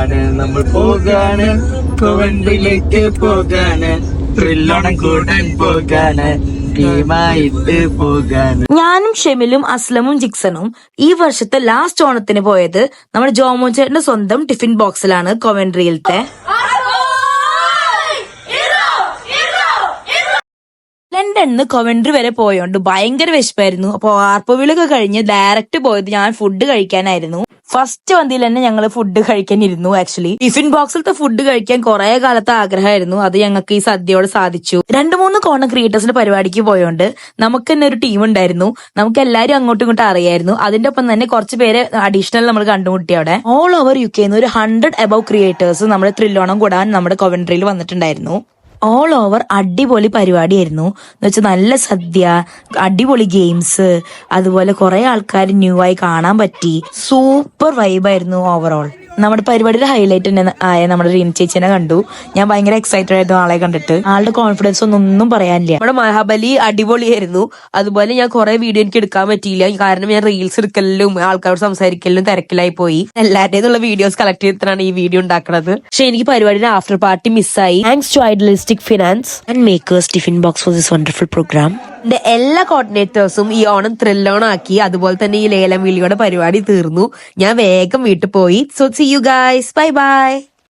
പോകാണ് നമ്മൾ പോകാണ് കോവൻട്രിയിലേക്ക് പോകാണ് ത്രില്ലോണം കൂടാൻ പോകാണ് ടീമായിട്ട് പോകാണ്. ഞാനും ഷെമിലും അസ്ലമും ജിക്സണും ഈ വർഷത്തെ ലാസ്റ്റ് ഓണത്തിന് പോയത് നമ്മുടെ ജോമോൻ ചേട്ടന്റെ സ്വന്തം ടിഫിൻ ബോക്സിലാണ് കോവൻട്രിയിലത്തെ. ലണ്ടനിന്ന് കോവൻട്രി വരെ പോയോണ്ട് ഭയങ്കര വിശപ്പായിരുന്നു. അപ്പൊ ആർപ്പവിളൊക്കെ കഴിഞ്ഞ് ഡയറക്റ്റ് പോയത് ഞാൻ ഫുഡ് കഴിക്കാനായിരുന്നു. ഫസ്റ്റ് വണ്ടിയിൽ തന്നെ ഞങ്ങൾ ഫുഡ് കഴിക്കാനിരുന്നു. ആക്ച്വലി ടിഫിൻ ബോക്സിലത്തെ ഫുഡ് കഴിക്കാൻ കുറെ കാലത്തെ ആഗ്രഹമായിരുന്നു. അത് ഞങ്ങൾക്ക് ഈ സദ്യയോട് സാധിച്ചു. 2-3 കോണ്ടന്റ് ക്രിയേറ്റേഴ്സിന്റെ പരിപാടിക്ക് പോയോണ്ട് നമുക്ക് തന്നെ ഒരു ടീം ഉണ്ടായിരുന്നു. നമുക്ക് എല്ലാരും അങ്ങോട്ടും ഇങ്ങോട്ടും അറിയായിരുന്നു. അതിന്റെ ഒപ്പം തന്നെ കുറച്ച് പേര് അഡീഷണൽ നമ്മൾ കണ്ടുമുട്ടി. അവിടെ ഓൾ ഓവർ UK ഒരു 100 above ക്രിയേറ്റേഴ്സ് നമ്മുടെ ത്രില്ലോണം കൂടാൻ നമ്മുടെ കോവൻട്രിയിൽ വന്നിട്ടുണ്ടായിരുന്നു. ഓൾ ഓവർ അടിപൊളി പരിപാടിയായിരുന്നു. എന്ന് വെച്ചാൽ നല്ല സദ്യ, അടിപൊളി ഗെയിംസ്, അതുപോലെ കുറെ ആൾക്കാർ ന്യൂ ആയി കാണാൻ പറ്റി. സൂപ്പർ വൈബായിരുന്നു ഓവറോൾ. നമ്മുടെ പരിപാടിയുടെ ഹൈലൈറ്റ് തന്നെ ആയ നമ്മുടെ റീന ചേച്ചിനെ കണ്ടു. ഞാൻ ഭയങ്കര എക്സൈറ്റഡ് ആയിരുന്നു ആളെ കണ്ടിട്ട്. ആളുടെ കോൺഫിഡൻസ് ഒന്നും പറയാനില്ല. നമ്മുടെ മഹാബലി അടിപൊളിയായിരുന്നു. അതുപോലെ ഞാൻ കുറെ വീഡിയോ എനിക്ക് എടുക്കാൻ പറ്റിയില്ല, കാരണം ഞാൻ റീൽസ് എടുക്കലും ആൾക്കാരോട് സംസാരിക്കലും തിരക്കിലായി പോയി. എല്ലാവരുടെയുള്ള വീഡിയോസ് കളക്ട് ചെയ്തിട്ടാണ് ഈ വീഡിയോ ഉണ്ടാക്കുന്നത്. പക്ഷെ എനിക്ക് പരിപാടിയുടെ ആഫ്റ്റർ പാർട്ടി മിസ്സായി. Thanks to idealistic finance and makers tiffin box for this wonderful programme. എന്റെ എല്ലാ കോർഡിനേറ്റേഴ്സും ഈ ഓണം ത്രില്ലോണാക്കി. അതുപോലെ തന്നെ ഈ ലേലം വിളിയുടെ പരിപാടി തീർന്നു. ഞാൻ വേഗം വീട്ടിൽ പോയി. So see you guys, bye by.